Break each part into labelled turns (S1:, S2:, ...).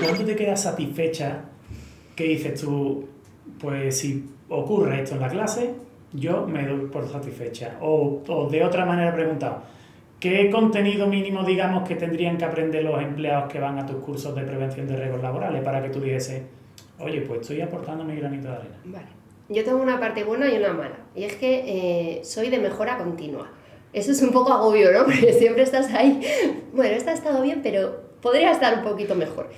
S1: ¿Cuándo te quedas satisfecha que dices tú, pues si ocurre esto en la clase, yo me doy por satisfecha? O de otra manera preguntado, ¿qué contenido mínimo, digamos, que tendrían que aprender los empleados que van a tus cursos de prevención de riesgos laborales para que tú dijese, oye, pues estoy aportando mi granito de arena?
S2: Vale. Yo tengo una parte buena y una mala. Y es que soy de mejora continua. Eso es un poco agobio, ¿no? Porque siempre estás ahí. Bueno, esto ha estado bien, pero podría estar un poquito mejor.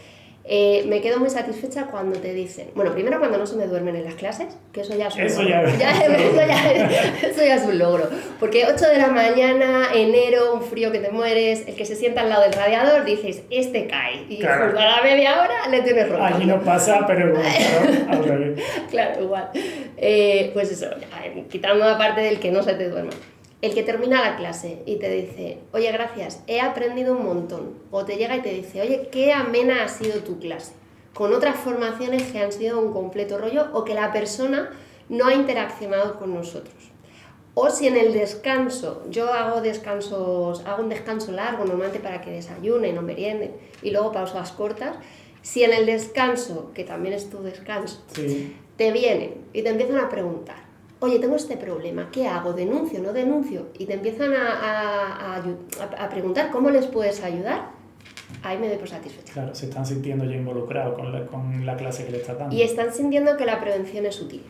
S2: Me quedo muy satisfecha cuando te dicen... Bueno, primero cuando no se me duermen en las clases, que eso ya es un logro. Eso ya es un logro. Porque 8 de la mañana, enero, un frío que te mueres, el que se sienta al lado del radiador, dices, este cae. Y
S1: claro,
S2: justo a la media hora le tienes roto.
S1: Allí no pasa, pero bueno, claro, al revés.
S2: Claro, igual. Pues eso, quitando aparte del que no se te duerma. El que termina la clase y te dice, oye, gracias, he aprendido un montón. O te llega y te dice, oye, qué amena ha sido tu clase. Con otras formaciones que han sido un completo rollo o que la persona no ha interaccionado con nosotros. O si en el descanso, yo hago un descanso largo normalmente para que desayunen o merienden y luego pausas cortas. Si en el descanso, que también es tu descanso,
S1: sí,
S2: te vienen y te empiezan a preguntar, oye, tengo este problema, ¿qué hago? ¿Denuncio? ¿No denuncio? Y te empiezan a preguntar cómo les puedes ayudar, ahí me doy por satisfecha.
S1: Claro, se están sintiendo ya involucrados con la clase que le estás dando.
S2: Y están sintiendo que la prevención es útil,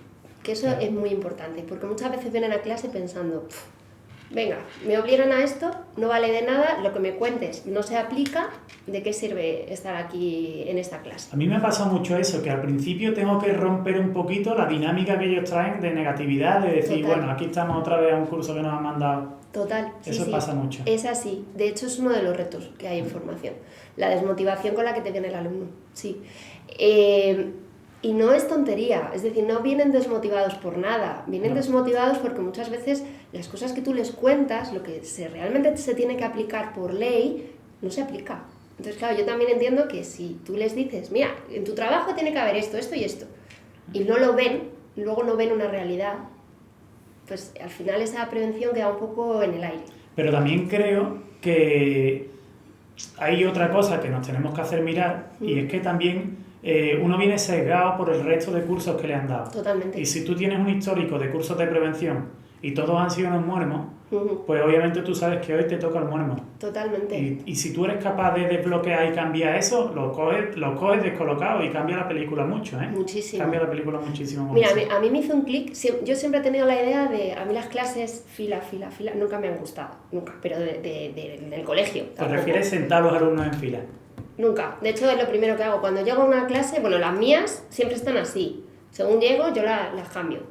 S2: que eso
S1: claro,
S2: es muy importante, porque muchas veces vienen a clase pensando, venga, me obligan a esto, no vale de nada, lo que me cuentes no se aplica, ¿de qué sirve estar aquí en esta clase?
S1: A mí me ha pasado mucho eso, que al principio tengo que romper un poquito la dinámica que ellos traen de negatividad, de decir,
S2: Total.
S1: bueno, aquí estamos otra vez a un curso que nos han mandado.
S2: Total,
S1: Eso
S2: sí,
S1: pasa mucho.
S2: Es así. De hecho, es uno de los retos que hay en formación. La desmotivación con la que te viene el alumno, sí. Y no es tontería, es decir, no vienen desmotivados por nada, vienen desmotivados porque muchas veces las cosas que tú les cuentas, lo que realmente se tiene que aplicar por ley, no se aplica. Entonces, claro, yo también entiendo que si tú les dices, mira, en tu trabajo tiene que haber esto, esto y esto, y no lo ven, luego no ven una realidad, pues al final esa prevención queda un poco en el aire.
S1: Pero también creo que hay otra cosa que nos tenemos que hacer mirar, y es que también uno viene sesgado por el resto de cursos que le han dado.
S2: Totalmente.
S1: Y si tú tienes un histórico de cursos de prevención y todos han sido homónimos, pues obviamente tú sabes que hoy te toca el homónimo.
S2: Totalmente.
S1: Y si tú eres capaz de desbloquear y cambiar eso, lo coges descolocado y cambia la película mucho, ¿eh?
S2: Muchísimo.
S1: Cambia la película muchísimo.
S2: Mira, a mí me hizo un clic, yo siempre he tenido la idea de, a mí las clases fila, nunca me han gustado, nunca, pero del colegio.
S1: ¿Te refieres sentar a los alumnos en fila?
S2: Nunca, de hecho es lo primero que hago, cuando llego a una clase, bueno, las mías siempre están así, según llego yo las cambio.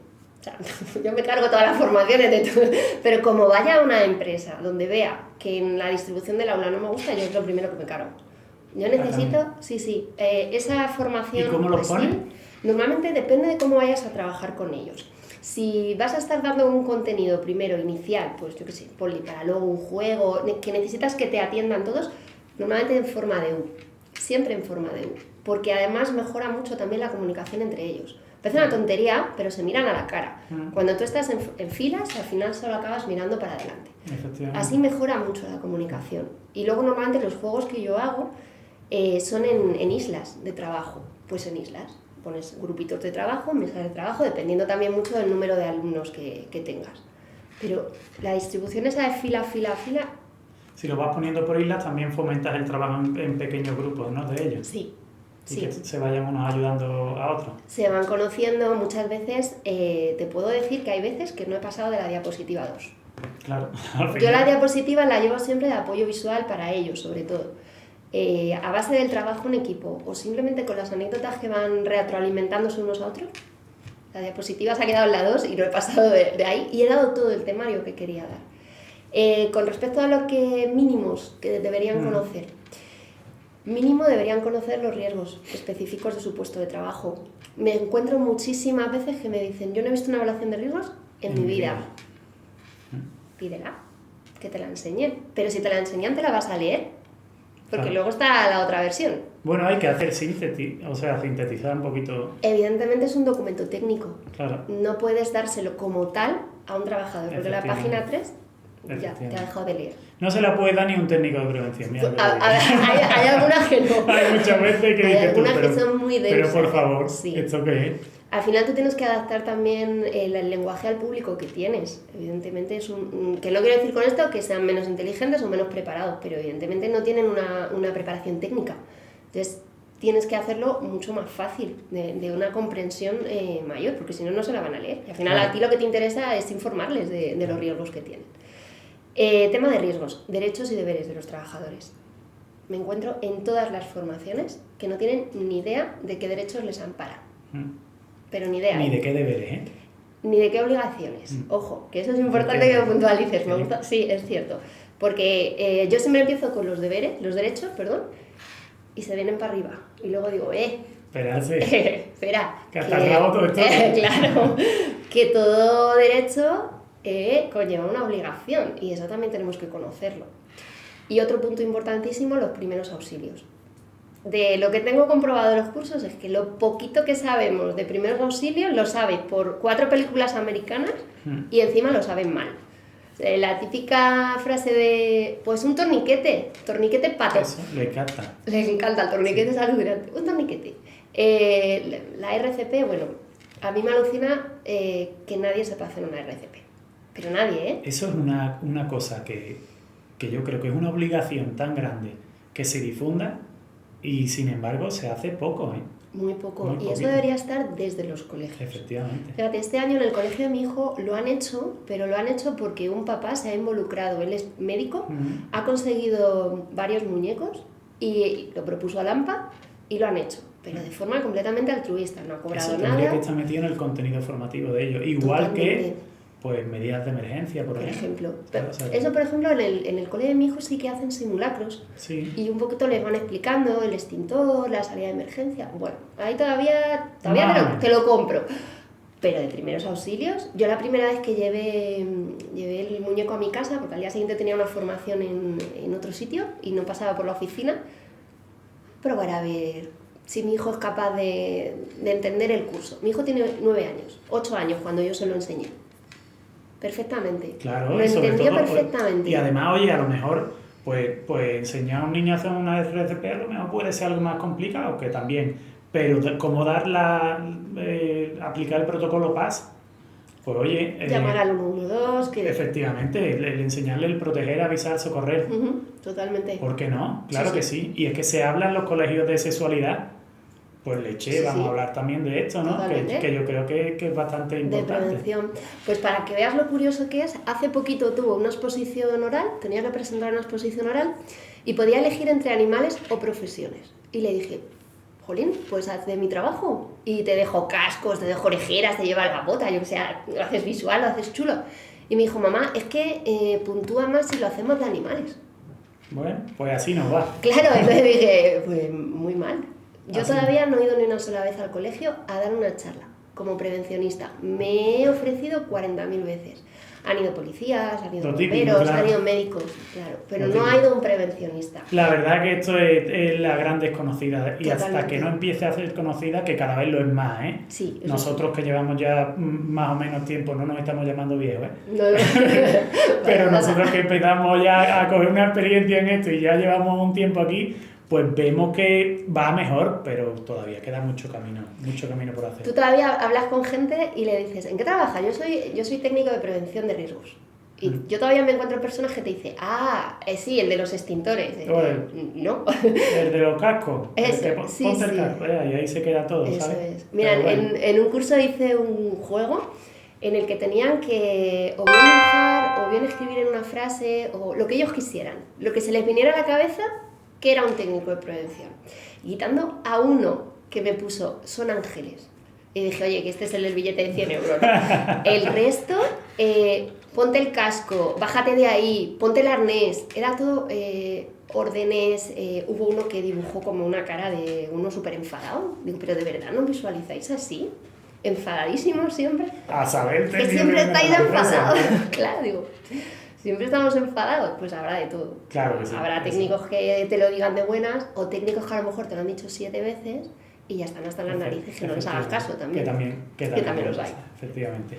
S2: O sea, yo me cargo todas las formaciones de todo, pero como vaya a una empresa donde vea que en la distribución del aula no me gusta, yo es lo primero que me cargo. Yo necesito, esa formación.
S1: ¿Y cómo los pones?
S2: Normalmente depende de cómo vayas a trabajar con ellos. Si vas a estar dando un contenido primero inicial, pues yo qué sé, poli, para luego un juego, que necesitas que te atiendan todos, normalmente en forma de U, siempre en forma de U, porque además mejora mucho también la comunicación entre ellos. Parece una tontería, pero se miran a la cara. Cuando tú estás en filas, al final solo acabas mirando para adelante. Así mejora mucho la comunicación. Y luego normalmente los juegos que yo hago son en islas de trabajo. Pues en islas pones grupitos de trabajo, mesas de trabajo, dependiendo también mucho del número de alumnos que tengas. Pero la distribución esa de fila.
S1: Si lo vas poniendo por islas, también fomentas el trabajo en pequeños grupos, ¿no? De ellos.
S2: Sí.
S1: Y que se vayan unos ayudando a otros.
S2: Se van conociendo muchas veces. Te puedo decir que hay veces que no he pasado de la diapositiva 2.
S1: Claro.
S2: Yo la diapositiva la llevo siempre de apoyo visual para ellos, sobre todo. A base del trabajo en equipo o simplemente con las anécdotas que van retroalimentándose unos a otros. La diapositiva se ha quedado en la 2 y no he pasado de ahí y he dado todo el temario que quería dar. Con respecto a los mínimos que deberían conocer, mínimo deberían conocer los riesgos específicos de su puesto de trabajo. Me encuentro muchísimas veces que me dicen, yo no he visto una evaluación de riesgos en mi vida. Pídela, que te la enseñen. Pero si te la enseñan, te la vas a leer. Porque luego está la otra versión.
S1: Bueno, hay que hacer sintetizar un poquito.
S2: Evidentemente es un documento técnico.
S1: Claro.
S2: No puedes dárselo como tal a un trabajador, porque la página 3 ya te ha dejado de leer.
S1: No se la puede dar ni un técnico de prevención. Mira,
S2: Hay algunas que no.
S1: Hay muchas veces que dices tú,
S2: que son muy densas.
S1: Pero por favor,
S2: sí.
S1: ¿esto qué es?
S2: Al final tú tienes que adaptar también el lenguaje al público que tienes. Evidentemente que no quiero decir con esto que sean menos inteligentes o menos preparados, pero evidentemente no tienen una preparación técnica. Entonces tienes que hacerlo mucho más fácil, de una comprensión mayor, porque si no, no se la van a leer. Y al final a ti lo que te interesa es informarles de los riesgos que tienen. Tema de riesgos, derechos y deberes de los trabajadores. Me encuentro en todas las formaciones que no tienen ni idea de qué derechos les amparan. Pero ni idea.
S1: Ni de qué deberes, ¿eh?
S2: Ni de qué obligaciones. Ojo, que eso es importante que lo puntualices. Me gusta. Sí, es cierto. Porque yo siempre empiezo con los derechos, y se vienen para arriba. Y luego digo,
S1: espera. Que hasta el rabo todo esto.
S2: Claro, que todo derecho conlleva una obligación. Y eso también tenemos que conocerlo. Y otro punto importantísimo, los primeros auxilios. De lo que tengo comprobado en los cursos es que lo poquito que sabemos de primeros auxilios lo sabes por 4 películas americanas y encima lo saben mal. La típica frase de, pues un torniquete pato.
S1: Eso, le encanta.
S2: Les encanta el torniquete saludante, un torniquete. La RCP, bueno, a mí me alucina que nadie sepa hacer una RCP. Pero nadie, ¿eh?
S1: Eso es una cosa que yo creo que es una obligación tan grande que se difunda. Y sin embargo se hace poco, ¿eh?
S2: Muy poco. Y eso debería estar desde los colegios.
S1: Efectivamente.
S2: Fíjate, este año en el colegio de mi hijo lo han hecho, pero lo han hecho porque un papá se ha involucrado. Él es médico, ha conseguido varios muñecos y lo propuso a Lampa y lo han hecho. Pero de forma completamente altruista, no ha cobrado
S1: eso
S2: nada.
S1: Tendría que estar metido en el contenido formativo de ellos. Igual
S2: Totalmente.
S1: Que pues medidas de emergencia, por ejemplo.
S2: Pero eso, por ejemplo, en el cole de mi hijo sí que hacen simulacros.
S1: Sí.
S2: Y un poquito les van explicando el extintor, la salida de emergencia. Bueno, ahí todavía te lo compro. Pero de primeros auxilios, yo la primera vez que llevé el muñeco a mi casa, porque al día siguiente tenía una formación en otro sitio y no pasaba por la oficina, probar a ver si mi hijo es capaz de entender el curso. Mi hijo tiene 9 años, 8 años cuando yo se lo enseñé. Perfectamente.
S1: Claro,
S2: lo entendió
S1: todo,
S2: perfectamente.
S1: Y además, oye, a lo mejor, pues enseñar a un niño a hacer una RCP a lo mejor puede ser algo más complicado, que también, pero como aplicar el protocolo PAS, pues oye...
S2: llamar al 112...
S1: Efectivamente, el enseñarle el proteger, avisar, socorrer.
S2: Totalmente.
S1: ¿Por qué no? Claro que sí. Y es que se habla en los colegios de sexualidad. Pues vamos a hablar también de esto, ¿no? Que yo creo que es bastante importante.
S2: De prevención. Pues para que veas lo curioso que es, hace poquito tuvo una exposición oral, tenía que presentar una exposición oral y podía elegir entre animales o profesiones. Y le dije, jolín, pues haz de mi trabajo y te dejo cascos, te dejo orejeras, te llevas la bota, yo que sé, lo haces visual, lo haces chulo. Y me dijo, mamá, es que puntúa más si lo hacemos de animales.
S1: Bueno, pues así nos va.
S2: Claro, entonces dije, pues muy mal. Yo todavía no he ido ni una sola vez al colegio a dar una charla como prevencionista. Me he ofrecido 40.000 veces. Han ido policías, han ido bomberos, claro. Han ido médicos, claro, pero no ha ido un prevencionista.
S1: La verdad que esto es la gran desconocida y
S2: Totalmente.
S1: Hasta que no empiece a ser conocida, que cada vez lo es más, ¿eh?
S2: Sí,
S1: nosotros que llevamos ya más o menos tiempo, no nos estamos llamando viejos, ¿eh?
S2: No.
S1: Pero nosotros que empezamos ya a coger una experiencia en esto y ya llevamos un tiempo aquí, pues vemos que va mejor, pero todavía queda mucho camino por hacer.
S2: Tú todavía hablas con gente y le dices, ¿en qué trabajas? Yo soy técnico de prevención de riesgos. Y yo todavía me encuentro personas que te dicen, sí, el de los extintores. No.
S1: El de los cascos.
S2: Ponte
S1: el casco, y ahí se queda todo,
S2: eso
S1: ¿sabes?
S2: Es. Mira, en un curso hice un juego en el que tenían que o bien dibujar, o bien escribir en una frase, o lo que ellos quisieran. Lo que se les viniera a la cabeza, que era un técnico de prevención. Y quitando a uno que me puso, son ángeles. Y dije, oye, que este es el del billete de 100 euros. El resto, ponte el casco, bájate de ahí, ponte el arnés. Era todo órdenes. Hubo uno que dibujó como una cara de uno súper enfadado. Digo, pero ¿de verdad no visualizáis así? Enfadadísimos siempre.
S1: A saber,
S2: que siempre estáis enfadados. Claro, digo... Siempre estamos enfadados, pues habrá de todo.
S1: Claro que sí.
S2: Habrá técnicos que te lo digan de buenas o técnicos que a lo mejor te lo han dicho 7 veces y ya están hasta las narices, que no les hagas caso también.
S1: Que también los hay.
S2: Efectivamente.